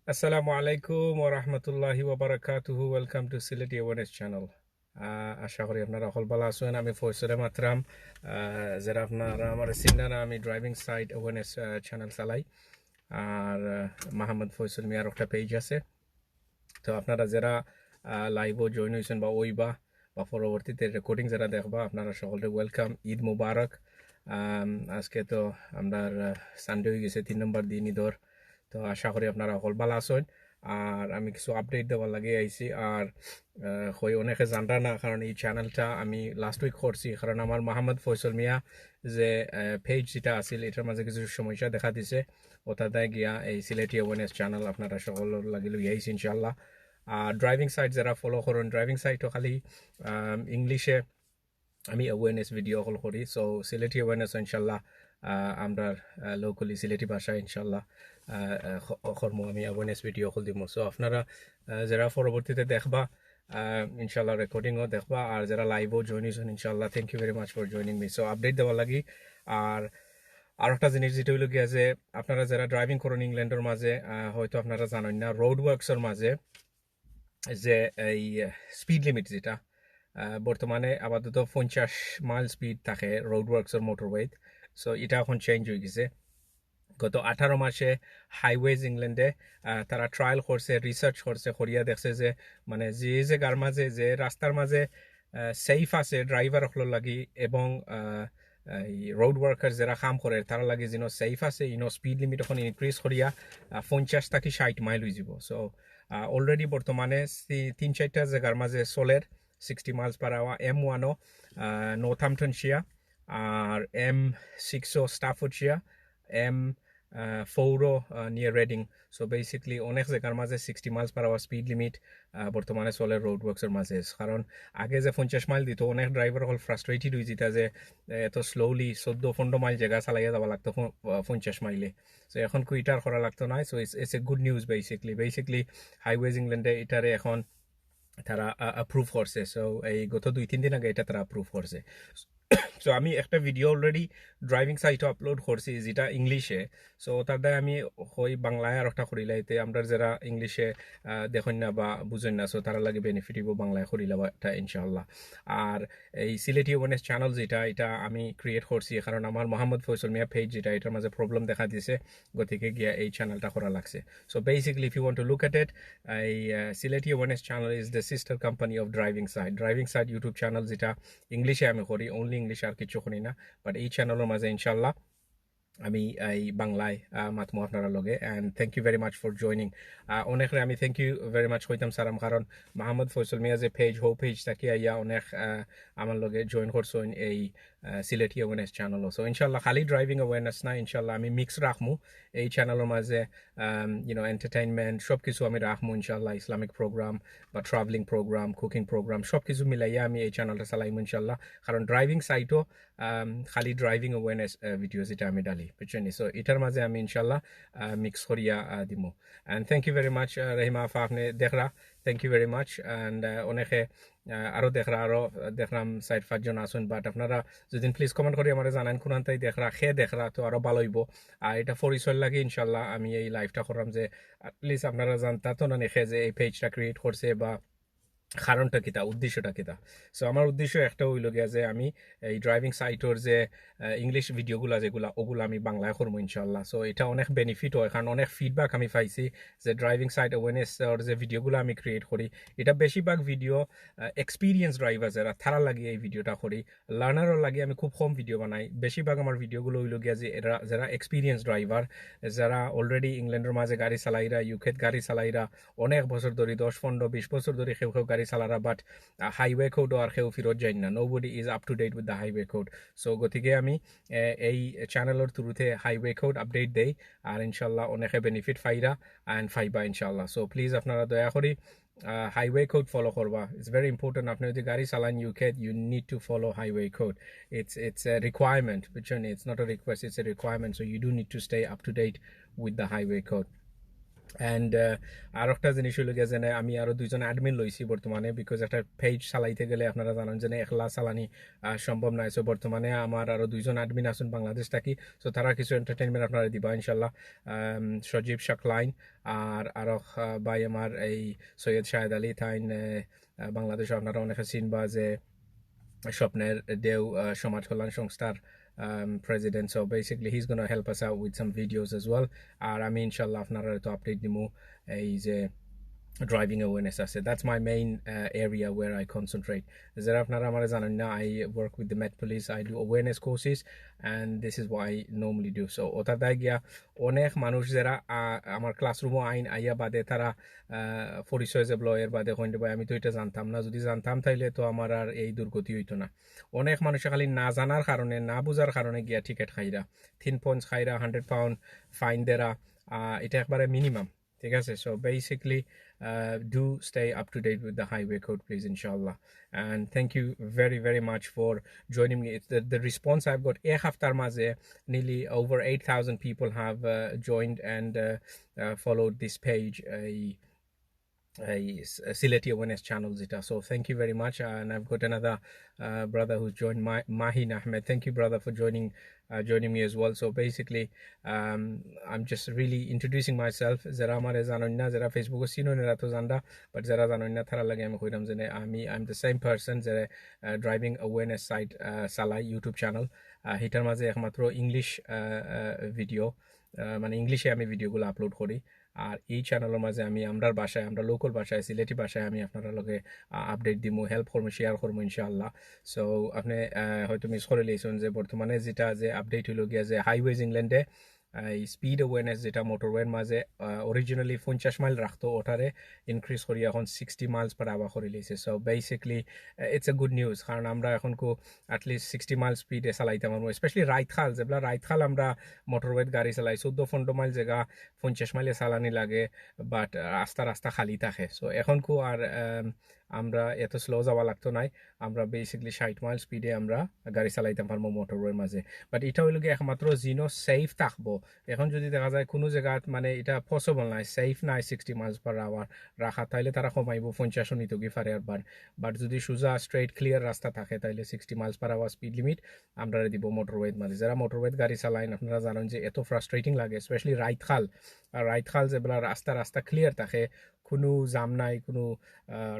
Assalamu alaikum wa rahmatullahi wa barakatuhu. Welcome to Sileti Awareness Channel. আশা করি আপনারা সকল ভালো আছেন। আমি ফয়সলে মাতরাম, যারা আপনারা আমার চিনেন, আমি ড্রাইভিং সাইট অ্যাওয়ারনেস চ্যানেল চালাই। আর মাহমুদ ফয়সল মিয়ার একটা পেজ আছে। তো আপনারা যারা লাইভও জয়েন হয়েছেন বা বা পরবর্তীতে রেকর্ডিং যারা দেখবা, আপনারা সকলকে ওয়েলকাম। ঈদ মুবারক। আজকে তো আমরা সানডে হয়ে গেছে, 3 নম্বর দিন ঈদর। তো আশা করি আপনারা সকল ভালো আছেন। আর আমি কিছু আপডেট দেওয়ার লাগে আইছি। আর হই অনেকে জানরা না, কারণ এই চ্যানেলটা আমি লাস্ট উইক করছি, কারণ আমার মাহমুদ ফয়সল মিয়া যে পেজ যেটা আছিল, এটার মাঝে কিছু সমস্যা দেখা দিছে। ওটাতে গিয়া এই সিলেটি অ্যাওয়ারনেস চ্যানেল আপনারা সকলের লাগে লই আইছি ইনশাল্লাহ। আর ড্রাইভিং সাইট যারা ফলো করেন, ড্রাইভিং সাইটও খালি ইংলিশে আমি অ্যাওয়ারনেস ভিডিও কল করি। সো সিলেটি অ্যাওয়ারনেস ইনশাল্লাহ আমরা লোকালি সিলেটি ভাষায় ইনশাল্লাহ কর্ম আমি অ্যাওয়ারনেস ভিডিও কল দিব। সো আপনারা যারা পরবর্তীতে দেখবা, ইনশাল্লাহ রেকর্ডিংও দেখবা। আর যারা লাইভও জয়েন হয়েছেন, ইনশাল্লাহ thank you very much for joining me. So update দেওয়ার লাগি। আর একটা জিনিস যেটা হইল গিয়া যে আপনারা যারা ড্রাইভিং করেন ইংল্যান্ডের মাঝে, হয়তো আপনারা জানেন না, রোড ওয়ার্কসের মাঝে যে এই স্পিড লিমিট যেটা বর্তমানে আপাতত 50 মাইল স্পিড থাকে রোড ওয়ার্কসের মোটরওয়েত। সো এটা এখন চেঞ্জ হয়ে গেছে। গত 18 মাসে হাইওয়েজ ইংল্যান্ডে তারা ট্রায়াল করছে, রিসার্চ করছে, করিয়া দেখছে যে মানে যে জায়গার মাঝে, যে রাস্তার মাঝে সেফ আছে ড্রাইভার হলোর লাগি, এবং রোড ওয়ার্কার যারা কাম করে তারা লাগে যেন সেফ আছে, স্পিড লিমিট এখন ইনক্রিজ করিয়া 50 থেকে 60 মাইল হয়ে যাব। সো অলরেডি বর্তমানে 3-4টা জায়গার মাঝে সোলের 60 মাইলস পার আওয়ার, M1ও নর্থহ্যাম্পটনশিয়া, আর M6ও স্টাফোর্ডশিয়া, M4ও নিয়ার রেডিং। সো বেসিকলি অনেক জায়গার মাঝে 60 miles per hour speed limit বর্তমানে চলে রোড ওয়ার্কসের মাঝে। কারণ আগে যে 50 মাইল দিত, অনেক ড্রাইভার হল ফ্রাস্ট্রেটেড হয়ে যেত যে এত স্লোলি 14-15 মাইল জায়গা চালাইয়া যাওয়া লাগতো 50 মাইলে। সো এখন কুইটার করা লাগতো না। So it's a good news. Basically highways ইংল্যান্ডে এটারে এখন তারা অ্যাপ্রুভ করছে। সো এই গত 2-3 দিন আগে এটা তারা অ্যাপ্রুভ করছে। সো আমি একটা ভিডিও অলরেডি ড্রাইভিং সাইটে আপলোড করছি যেটা ইংলিশে। সো তার দ্বারা আমি হই বাংলায় আর একটা করিলাইতে আমরা যারা ইংলিশে দেখেন না বা বুঝেন না, সো তারা লাগে বেনিফিট হইব বাংলায় করিলাম এটা ইনশাআল্লাহ। আর এই সিলেটি অ্যাওয়ারনেস চ্যানেল যেটা, এটা আমি ক্রিয়েট করছি কারণ আমার মোহাম্মদ ফয়সল মিয়া পেজ যেটা, এটার মাঝে প্রবলেম দেখা দিছে, গতিকে গিয়া এই চ্যানেলটা করা লাগছে। So basically if you want to look at it, এই Sylheti awareness channel is the sister company of driving site YouTube channel, যেটা ইংলিশে আমি করি, অনলি ইংলিশ, আর কিছু করি না। বাট এই চ্যানেলের মাঝে ইনশাল্লাহ আমি এই বাংলায় মাতমু আপনারা লগে। And thank you very much for joining. অনেকরে আমি থ্যাংক ইউ ভেরি মাচ কইতাম সারাম, কারণ মাহমুদ ফয়সল মিয়া যে পেজ থাকি আইয়া অনেক আমার লগে জয়েন করছেন এই সিলেটি অ্যাওয়ারনেস চ্যানেলও। সো ইনশাল্লাহ খালি ড্রাইভিং অ্যাওয়ারনেস না, ইনশাল্লাহ আমি মিক্স রাখমু এই চ্যানেলের মাঝে। এন্টারটেইনমেন্ট সব কিছু আমি রাখমু ইনশাল্লাহ, ইসলামিক প্রোগ্রাম বা ট্রাভেলিং প্রোগ্রাম, কুকিং প্রোগ্রাম, সব কিছু মিলাইয়া আমি এই চ্যানেলটা চালাইমু ইনশাল্লাহ। কারণ ড্রাইভিং সাইটও খালি ড্রাইভিং অ্যাওয়ারনেস ভিডিও যেটা আমি ডালি, বুঝছেন। সো এটার মাঝে আমি ইনশাল্লাহ মিক্স করিয়া দিমু। And thank you very much Rahima আফা, আপনি দেখরা, thank you very much. And অনেকে আরও দেখলাম 4-5 জন আসুন। বাট আপনারা যদি প্লিজ কমেন্ট করে আমার জানান কোন তাই দেখরা তো আরও ভালো হইব। আর এটা পরিচয় লাগে ইনশাল্লাহ আমি এই লাইভটা করলাম যে প্লিজ আপনারা জানতা তো না দেখে যে এই পেজটা ক্রিয়েট করছে বা কারণটা কিতা, উদ্দেশ্যটা কিতা। সো আমার উদ্দেশ্য একটা হইল গিয়া যে আমি এই ড্রাইভিং সাইটর যে ইংলিশ ভিডিওগুলা যেগুলা, ওগুলো আমি বাংলায় করবো ইনশাল্লাহ। সো এটা অনেক বেনিফিট হয়, কারণ অনেক ফিডব্যাক আমি পাইছি যে ড্রাইভিং সাইট অ্যাওয়ারনেসর যে ভিডিওগুলো আমি ক্রিয়েট করি, এটা বেশিরভাগ ভিডিও এক্সপিরিয়েন্স ড্রাইভার যারা তারা লাগিয়ে এই ভিডিওটা করি, লার্নারও লাগে আমি খুব কম ভিডিও বানাই। বেশিরভাগ আমার ভিডিওগুলো হইল গিয়া যে এরা যারা এক্সপিরিয়েন্স ড্রাইভার, যারা অলরেডি ইংল্যান্ডের মাঝে গাড়ি চালাইরা, ইউকেত গাড়ি চালাইরা অনেক বছর ধরে, 10-15-20 বছর ধরে কেউ গাড়ি চালারা। বাট হাইওয়ে কোড আর কেউ ফিরত যাই না, nobody is up to date with the highway code. So গতিকে আমি এই চ্যানেলের থ্রুতে হাইওয়ে কোড আপডেট দেই, আর ইনশাল্লাহ অনেকে বেনিফিট ফাইরা অ্যান্ড ফাইবা ইনশাল্লাহ। সো প্লিজ আপনারা দয়া করি হাইওয়ে কোড ফলো করবা। It's very important. আপনি যদি গাড়ি চালান UK, you need to follow highway code. It's a requirement, বুঝছেন। It's not a request, it's a requirement. So you do need to stay up to date with the highway code. And আর একটা জিনিস হইল গিয়ে যে আমি আরও দুইজন অ্যাডমিন লইছি বর্তমানে, বিকজ একটা পেজ চালাইতে গেলে আপনারা জানেন যে একলা চালানি সম্ভব নয়। সো বর্তমানে আমার আরও দুইজন অ্যাডমিন আছেন বাংলাদেশ থাকি, সো তারা কিছু এন্টারটেনমেন্ট আপনারা দিবা ইনশাল্লাহ। সজীব শাকলাইন আর আরও ভাই আমার এই সৈয়দ শাহেদ আলী তাইন বাংলাদেশ আপনারা অনেকে চিনবা যে স্বপ্নের দেও সমাজ কল্যাণ সংস্থার president. So basically he's going to help us out with some videos as well. আর আমি ইনশাল্লাহ আপনারা তো আপডেট দিমু এই যে driving awareness আছে। That's my main area where I concentrate. যারা আপনারা আমার জানেন না, I work with the Met Police, I do awareness courses and this is what I normally do. So ওটা দায় গিয়া অনেক মানুষ যারা আমার ক্লাসরুমও আইন আইয়া বাদে তারা পরিচয় যে ব্লয়ের বাদে হইতে পারে আমি তো এটা জানতাম না, যদি জানতাম তাইলে তো আমার আর এই দুর্গতি হইতো না। অনেক মানুষ খালি না জানার কারণে না বুঝার কারণে গিয়া টিকিট খাইরা 3 points খাইরা 100 pound ফাইন দেরা, এটা একবারে মিনিমাম, ঠিক আছে। So basically do stay up to date with the highway code, please, inshallah. And thank you very, very much for joining me. It's the response I've got. Ek haftar maze, nearly over 8,000 people have joined and followed this page. Sileti awareness channel zita. So thank you very much. And I've got another brother who's joined, Mahin Ahmed. Thank you, brother, for joining me as well. So basically I'm just really introducing myself. Zara amare zanonna zara Facebook sino nera to zanda, but zara zanonna thara lage ami koiram jene I'm the same person zara driving awareness site sala YouTube channel hitar maze ekmatro English video মানে ইংলিশে আমি ভিডিওগুলো upload করি। আর এই চ্যানেলের মাঝে আমি আমরার ভাষায়, আমরা লোকাল ভাষায়, সিলেটি ভাষায় আমি আপনারা লগে আপডেট দিমু, হেল্প করবো, শেয়ার করবো ইনশাআল্লাহ। সো আপনি হয়তো মিস করে লিয়েছেন যে বর্তমানে যেটা যে আপডেট হইল গিয়া যে হাইওয়েজ ইংল্যান্ডে স্পিড অ্যাওয়ারনেস যেটা মোটরওয়ের মাঝে অরিজিনালি 50 মাইল রাখতো ওটারে ইনক্রিজ করি এখন 60 মাইলস পার আওয়ার করে লিয়েছে। So basically it's a good news, কারণ আমরা এখন অ্যাটলিস্ট 60 মাইল স্পিডে চালাইতে পারবো। স্পেশালি রাইতখাল, যেগুলা রাইতখাল আমরা মোটরওয়ের গাড়ি চালাই 14-15 মাইল জায়গা 50 মাইলে চালানি লাগে, বাট রাস্তা খালি থাকে। সো এখন আর আমরা এত স্লো যাওয়া লাগতো নাই, আমরা বেসিকলি 60 মাইল স্পিডে আমরা গাড়ি চালাইতে পারবো মোটরওয়ের মাঝে। বাট এটা হইল গিয়ে একমাত্র জিনো সেফ থাকবো। এখন যদি দেখা যায় কোনো জায়গাত মানে এটা পসিবল নাই, সেফ নাই 60 মাইলস পার আওয়ার রাখা, তাইলে তারা কমাইব 50 নিত কি পারে আরবার। বাট যদি সোজা স্ট্রেইট ক্লিয়ার রাস্তা থাকে তাইলে 60 miles per hour speed limit আমরা দিব মোটরওয়ের মাঝে। যারা মোটরওয়ের গাড়ি চালাইন আপনারা জানেন যে এত ফ্রাস্ট্রেটিং লাগে, স্পেশালি রাইতখাল যেগুলা রাস্তা ক্লিয়ার থাকে, কোনো জাম নাই, কোনো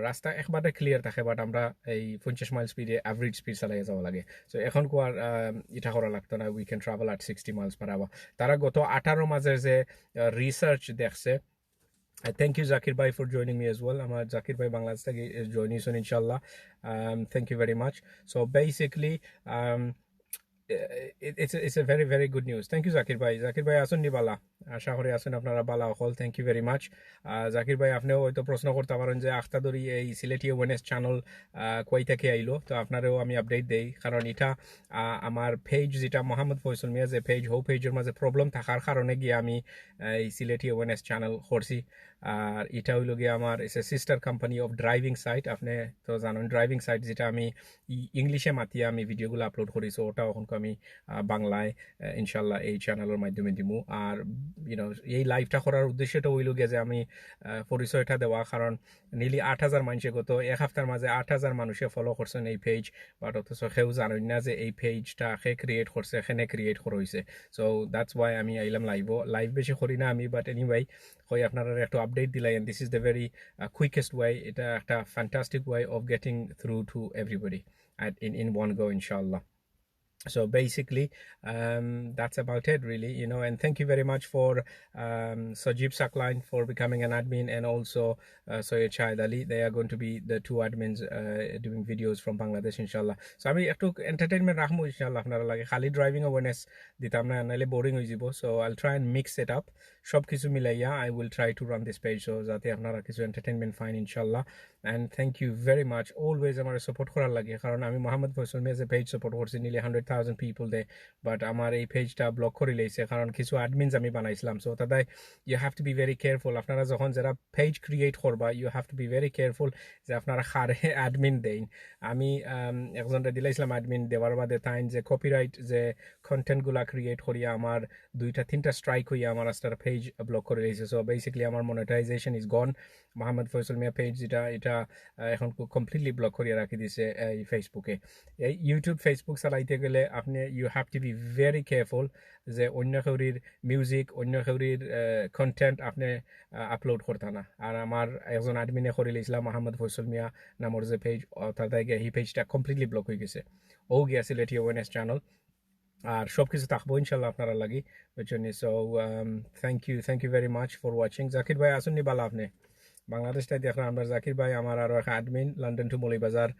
রাস্তা একবারে ক্লিয়ার থাকে, বাট আমরা এই 50 মাইল স্পিডে অ্যাভারেজ স্পিড চালাই যাওয়া লাগে। সো এখন আর এটা করা লাগতো না, we can travel at 60 miles per hour. তারা গত 18 মাসের যে রিসার্চ দেখছে। Thank you, Zakir Bhai, for joining me as well. আমার Zakir Bhai Bangladesh থেকে joining soon, inshallah. Thank you very much. So basically, it's a very, very good news. Thank you, Zakir Bhai আসুন নি বালা, আশা করি আসুন আপনারা বালা হল। Thank you very much. Zakir ভাই, আপনিও হয়তো প্রশ্ন করতে পারেন যে আখতাদুরি এই সিলেটি অ্যাওয়ারনেস চ্যানেল কই থেকে আইলো, তো আপনারও আমি আপডেট দেই, কারণ এটা আমার পেজ যেটা মোহাম্মদ ফয়সল মিয়া যে পেজ, হো পেজের মাঝে প্রবলেম থাকার কারণে গিয়ে আমি এই সিলেটি অ্যাওয়ারনেস চ্যানেল করছি। আর এটা হইল গিয়ে আমার a sister company of driving site. আপনি তো জানেন ড্রাইভিং সাইট যেটা আমি ইংলিশে মাতিয়ে আমি ভিডিওগুলো আপলোড করি, সো ওটা এখন আমি বাংলায় ইনশাল্লাহ এই চ্যানেলের মাধ্যমে দিমু। আর এই লাইভটা করার উদ্দেশ্যটা হইল গিয়ে যে আমি পরিচয়টা দেওয়া, কারণ নিলি 8,000 মানুষে গত এক সপ্তাহের মাঝে 8,000 মানুষে ফলো করছেন এই পেজ, বাট অথচ কেউ জানেন না যে এই পেজটা সে ক্রিয়েট করছে, এখানে ক্রিয়েট করা হয়েছে। সো দ্যাটস ওয়াই আমি আইলাম লাইভ বেশি করি না আমি, বাট এনিওয়ে হয় আপনারা একটু আপডেট দিলাই, and this is the very quickest way. এটা একটা fantastic way of getting through to everybody in one go, inshallah. So basically that's about it really, and thank you very much for Sajib Sakline for becoming an admin, and also Soyed Shahid Ali. They are going to be the two admins doing videos from Bangladesh, inshallah. So আমি একটু entertainment রাখবো ইনশাআল্লাহ, আপনারা লাগে খালি driving awareness দিতাম না, নাইলে বোরিং হয়ে যাব। So I'll try and mix it up, সব কিছু মিলাইয়া I will try to run this page, so যাতে আপনারা কিছু entertainment ফাইন ইনশাআল্লাহ। And thank you very much, always আমার সাপোর্ট করার লাগে, কারণ আমি মোহাম্মদ ফয়সল মিয়া যে পেজ সাপোর্ট করছি নিলে 100,000 100,000 people there, but আমার এই পেজটা ব্লক করে লইছে কারণ কিছু অ্যাডমিনস আমি বানাইছিলাম। সো তাই you have to be very careful. আপনারা যখন যারা পেজ ক্রিয়েট করবা you have to be very careful যে আপনারা কারে অ্যাডমিন দেন। আমি একজনটা দিলাইছিলাম অ্যাডমিন দেওয়ার বাদে তাইন যে কপিরাইট যে কন্টেন্টগুলা ক্রিয়েট করিয়া আমার 2-3টা স্ট্রাইক হইয়া আমার রাস্তার পেজ ব্লক করে রয়েছে। সো বেসিক্যালি আমার monetisation is gone. Mohammad Faisal Mia page যেটা এটা এখন কমপ্লিটলি ব্লক করিয়া রাখি দিছে এই ফেসবুকে। এই ইউটিউব ফেসবুক চালাইতে গেলে আপনি you have to be very careful যে অন্য কেউরির মিউজিক অন্য কেউরির কন্টেন্ট আপনি আপলোড করতে না। আর আমার একজন অ্যাডমিনে করে লিয়েছিলাম মোহাম্মদ ফয়সল মিয়া নামের যে পেজ, তার থেকে এই পেজটা কমপ্লিটলি ব্লক হয়ে গেছে। ও গিয়া সিলেটি অ্যাওয়ারনেস চ্যানেল আর সব কিছু থাকবো ইনশাল্লাহ আপনারা লাগি বুঝছেন। So thank you very much for watching. Zakir ভাই আসুননি বালা আপনি বাংলাদেশটাই দেখলাম আমরা। জাকির ভাই আমার আরও একটা অ্যাডমিন লন্ডন টু মৌলভীবাজার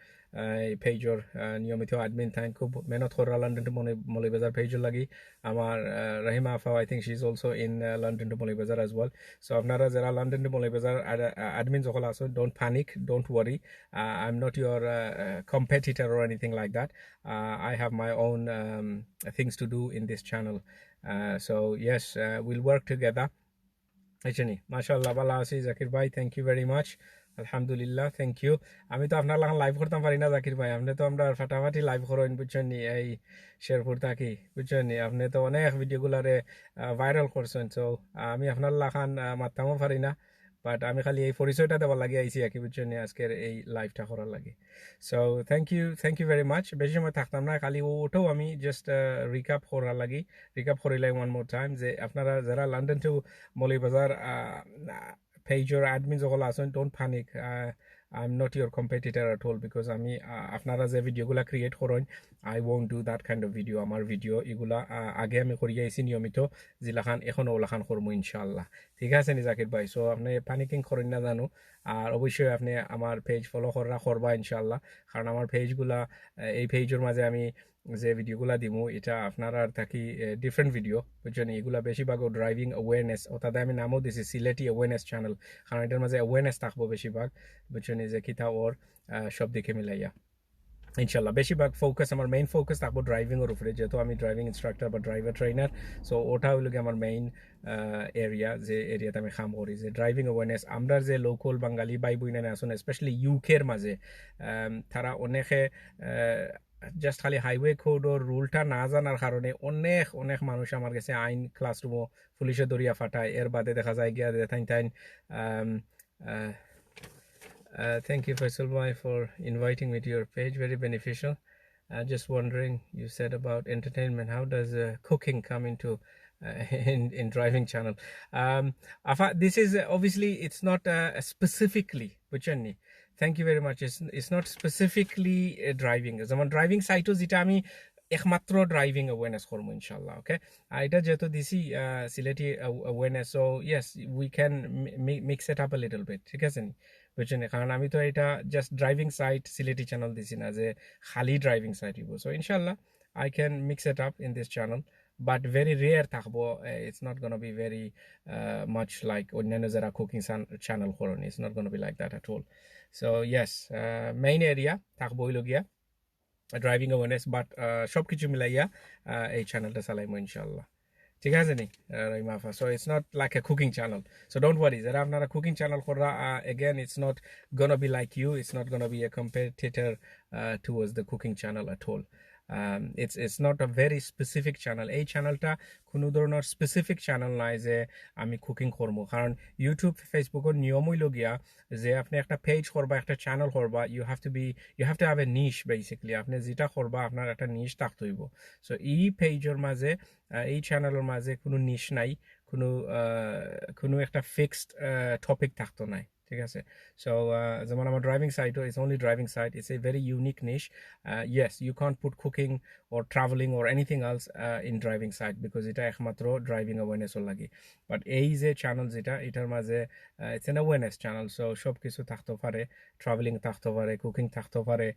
পেজর নিয়মিত অ্যাডমিন থাকেন, খুব মেহনত করা লন্ডন টু মৌলভীবাজার পেজর লাগি। আমার রহিমা আফা I think she is also in London two Moulvibazar as well. So আপনারা যারা লন্ডন টু মৌলভীবাজার অ্যাডমিন যখন আসো don't panic, don't worry, I am not your competitor or anything like that. I have my own things to do in this channel. So yes, we'll work together. আইছনি মাশাআল্লাহ ভালো আছি জাকির ভাই, thank you very much, আলহামদুলিল্লাহ, thank you. আমি তো আপনার লাগান live করতাম পারি না জাকির ভাই, আপনি তো আমরা ফাটাফাটি লাইভ করেন বুঝছেন নি এই শেরপুর থাকি বুঝছেন নি। আপনি তো অনেক ভিডিওগুলারে ভাইরাল করছেন। সো আমি আপনার লাগান মারতামও পারি না, বাট আমি খালি এই পরিচয়টা দেওয়ার লাগে আইসি আর কি বুঝছেন নি আজকের এই লাইভটা করার লাগে। So thank you very much. বেশি সময় থাকতাম না, খালি ওটাও আমি জাস্ট রিক্যাপ করার লাগি, রিক্যাপ করিলাই ওয়ান মোর টাইম যে আপনারা যারা লন্ডন টু মৌলভীবাজার পেজর অ্যাডমিন যখন আসেন don't panic, I am not your competitor at all, because আমি আপনারা যে ভিডিওগুলো ক্রিয়েট করেন I won't do that kind of video. আমার ভিডিও এগুলা আগে আমি করিয়ে আইছি নিয়মিত, জিলাখান এখনও ওলাখান করবো ইনশাল্লাহ, ঠিক আছে নি জাকির ভাই। সো আপনি প্যানিকিং করেন না জানো, আর অবশ্যই আপনি আমার পেজ ফলো করবা ইনশাল্লাহ, কারণ আমার পেজগুলা এই পেজের মাঝে আমি যে ভিডিওগুলা দিমু এটা আপনারা থাকি ডিফারেন্ট ভিডিও বুঝছেন। এগুলা বেশিরভাগও ড্রাইভিং অ্যাওয়ারনেস, ও তাদের আমি নামও দিছি সিলেটি অ্যাওয়ারনেস চ্যানেল, কারণ এটার মাঝে অ্যাওয়ারনেস থাকবো বেশিরভাগ বুঝছেন, যে কিতা ওর সব দিকে মিলাইয়া ইনশাল্লাহ। বেশিরভাগ ফোকাস আমার মেইন ফোকাস থাকবো ড্রাইভিংয়ের উপরে, যেহেতু আমি ড্রাইভিং ইনস্ট্রাক্টর বা ড্রাইভার ট্রেনার। সো ওটা হইল গিয়ে আমার মেইন এরিয়া, যে এরিয়াতে আমি কাম করি, যে ড্রাইভিং অ্যাওয়ারনেস। আমরা যে লোকাল বাঙালি ভাই বোনেরা আসুন স্পেশালি ইউকের মাঝে, তারা অনেকে জাস্ট খালি হাইওয়ে কোডর রুলটা না জানার কারণে অনেক অনেক মানুষ আমার কাছে আইন ক্লাসরুমও পুলিশে দরিয়া ফাটায়। এর বাদে দেখা যায় গিয়া থাইন থাইন thank you Faisal Bhai for inviting me to your page, very beneficial. Just wondering, you said about entertainment, how does cooking come into in driving channel? This is obviously it's not specifically Buchanni. Thank you very much. It's not specifically driving. যেমন driving সাইটও যেটা আমি একমাত্র driving awareness করবো ইনশাল্লাহ, ওকে। আর এটা যেহেতু দিছি Sylheti awareness, so yes we can mix it up a little bit, ঠিক আছে নি বুঝছেন। কারণ আমি তো এটা just driving site Sylheti channel দিছি না যে খালি ড্রাইভিং সাইট হইব। সো ইনশাল্লাহ I can mix it up in this channel, but very rare থাকবো। It's not gonna be very much like অন্যান্য যারা কুকিং চ্যানেল করেন, it's not gonna be like that at all. So yes main area থাকবো হইল গিয়া driving awareness, but সব কিছু মিলাইয়া এই চ্যানেলটা চালাইমো ইনশাল্লাহ, ঠিক আছে নি রাইমাফা। So it's not like a cooking channel, so don't worry. যারা আপনারা কুকিং চ্যানেল করা, again it's not gonna be like you, it's not gonna be a competitor towards the cooking channel at all. It's not a very specific channel. এই চ্যানেলটা কোনো ধরনের specific channel নাই যে আমি কুকিং করবো, কারণ ইউটিউব ফেসবুকের নিয়ম হইল গিয়া যে আপনি একটা পেজ করবা একটা চ্যানেল করবা, you have to have a niche. Basically আপনি যেটা করবা আপনার একটা নিশ থাকতে হইব। সো এই পেজের মাঝে এই চ্যানেলের মাঝে কোনো নিশ নাই, কোনো একটা ফিক্সড টপিক থাকতো নাই, ঠিক আছে। সো যেমন আমার ড্রাইভিং সাইটও it's only driving site, it's a very unique niche. Yes you can't put cooking or traveling or anything else in driving side, because এটা একমাত্র ড্রাইভিং অ্যাওয়ারনেসও লাগে। বাট এই যে চ্যানেল যেটা এটার মাঝে it's an awareness channel. So সব কিছু থাকতে পারে, ট্রাভেলিং থাকতে পারে, কুকিং থাকতে পারে,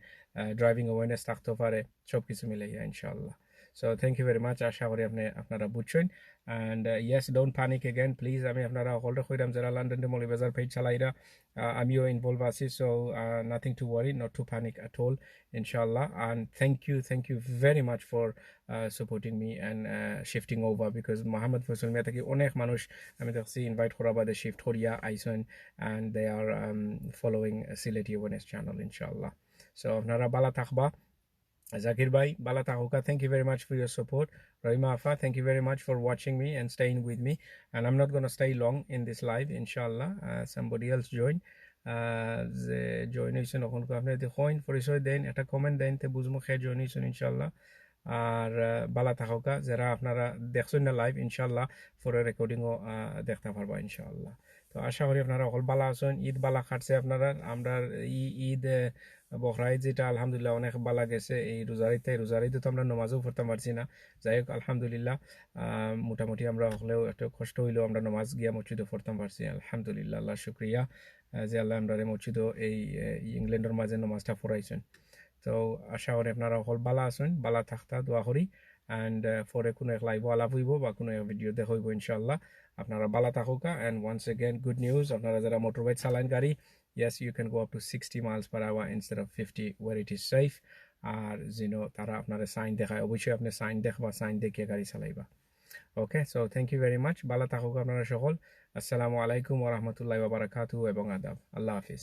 ড্রাইভিং অ্যাওয়ারনেস থাকতে পারে, সব কিছু মিলাইয়া ইনশাল্লাহ। So thank you very much, আশা করি আপনারা বুঝছেন। And yes, don't panic again please. আমি আপনারা সকলকে কইরাম যারা লন্ডন মৌলভীবাজার পেজ চালাইরা, আমিও ইনভলভ আছি। So nothing to worry, not to panic at all, ইনশাল্লাহ। And thank you very much for supporting me and shifting over, because Mohammad Faisal Mia থেকে অনেক মানুষ আমি দেখছি ইনভাইট করা বাদে শিফট করিয়া আইসেন, and they are following Sylheti awareness channel, ইনশাল্লাহ। সো আপনারা বালা থাকবা। Zakir Bhai, Bala Tahuka, thank you very much for your support. Rahima Afa, thank you very much for watching me and staying with me. And I'm not going to stay long in this live, inshallah. Somebody else join. যে join হয়েছেন ওখানকে আপনি দেখুন পরিচয় দেন, একটা comment দেন, তে বুঝবো খেয়ে join হয়েছেন, ইনশাল্লাহ। আর বালা থাকা যারা আপনারা দেখছেন না লাইভ, ইনশাল্লাহ পরে রেকর্ডিংও দেখতে পারবা, ইনশাল্লাহ। তো আশা করি আপনারা অকল বালা আছেন, ঈদ বালা কাটছে আপনারা। আমরা ঈদ বকরা ঈদ যেটা আলহামদুলিল্লাহ অনেক বালা গেছে। এই রোজারিতে তো আমরা নমাজও পড়তে পারছি না, যাই হোক আলহামদুলিল্লাহ মোটামুটি আমরা হলেও একটু কষ্ট হইলেও আমরা নমাজ গিয়া মসজিদে পড়তাম পারছি, আলহামদুলিল্লাহ, আল্লাহ শুক্রিয়া যে আল্লাহ আমরা মসজিদও এই ইংল্যান্ডের মাঝে নমাজটা পড়াইছেন। তো আশা করি আপনারা সকল বালা আছেন, বালা থাকতা দোয়া করি। অ্যান্ড পরে কোনো এক লাইভ আলাপ হইব বা কোনো এক ভিডিও দেখা হইব, ইনশাল্লাহ। আপনারা বালা থাকুকা। And once again good news, আপনারা যারা মোটর বাইক চালান গাড়ি, yes you can go up to 60 miles per hour instead of 50 where it is safe. আর তারা আপনারা সাইন দেখায়, অবশ্যই আপনি সাইন দেখবা, সাইন দেখিয়ে গাড়ি চালাইবা। Okay, so thank you very much, বালা থাকুক আপনারা সকল। আসসালামু আলাইকুম ওয়া রাহমাতুল্লাহি ওয়া বারাকাতুহু এবং আদাব। আল্লাহ হাফিজ।